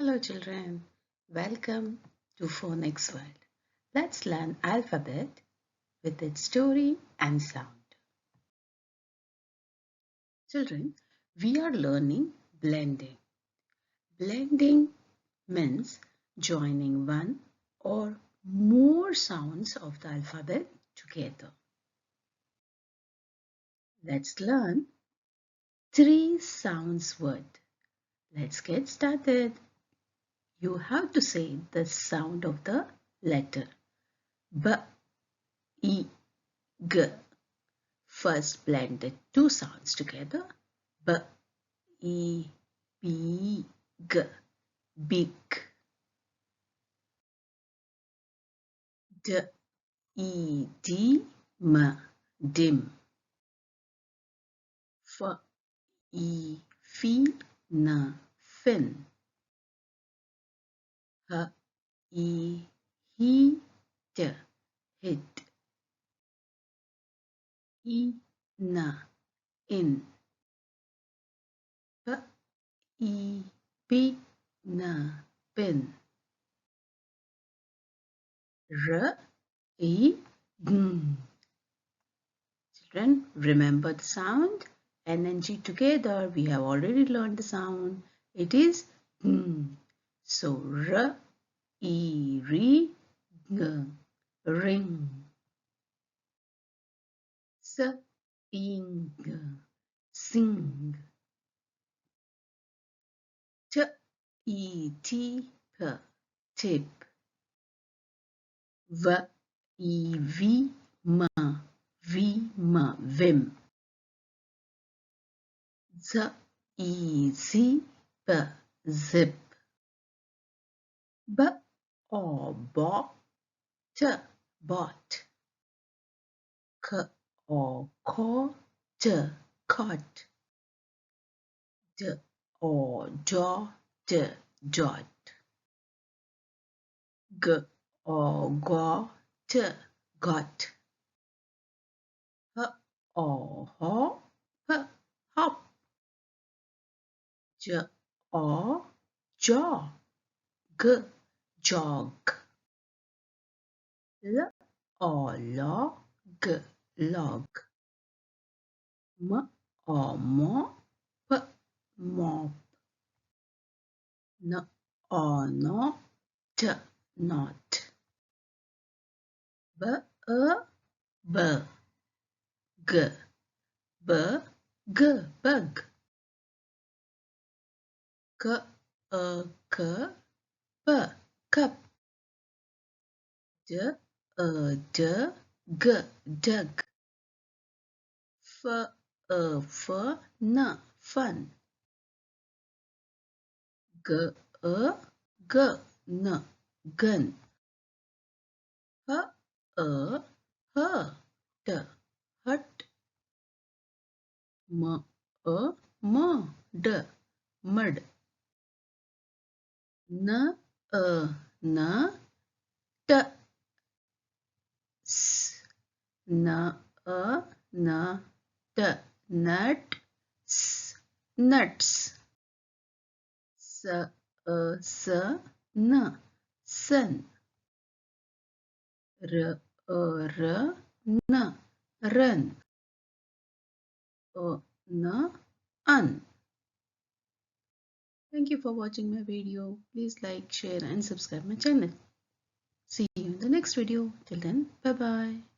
Hello children, welcome to Phonics World. Let's learn alphabet with its story and sound. Children, we are learning blending. Blending means joining one or more sounds of the alphabet together. Let's learn 3 sounds word. Let's get started. You have to say the sound of the letter B, E, G. First blend the 2 sounds together. B, E, B, G. Big. D, E, D, M. Dim. F, E, F, N. Fin. H, E, H, T. Hit. I, N. In. P, E, P, N. Pin. R, E, G. Children, remember the sound N and G together. We have already learned the sound. It is G. So R, E, R, G. Ring. S, ing. Sing. T, E, T, P. Tip. V, E, V, M. Vim. Vim. Z, E, Z, P. Zip. B, O, Bo. T, bot. K, O, ko. T, cot. D, O, do. D, dot. G, O, go. T, got. H, O, ho. P, hop. J, O, jaw. G, jog. L, O, lo. G, log. M, O, mo. P, mop. N, O, no. T, not. B, b. G, b, g. Bug. K, k. P, cup. D, d. G, dug. F, f. N, fun. G, g. N, gun. H, h. D, hut. M, m. D, mud. N, n. T, s. N, n. T, nut. S, nuts. S, s. N, sun. R, r. N, run. N, un. Thank you for watching my video. Please like, share and subscribe my channel. See you in the next video. Till then, bye bye.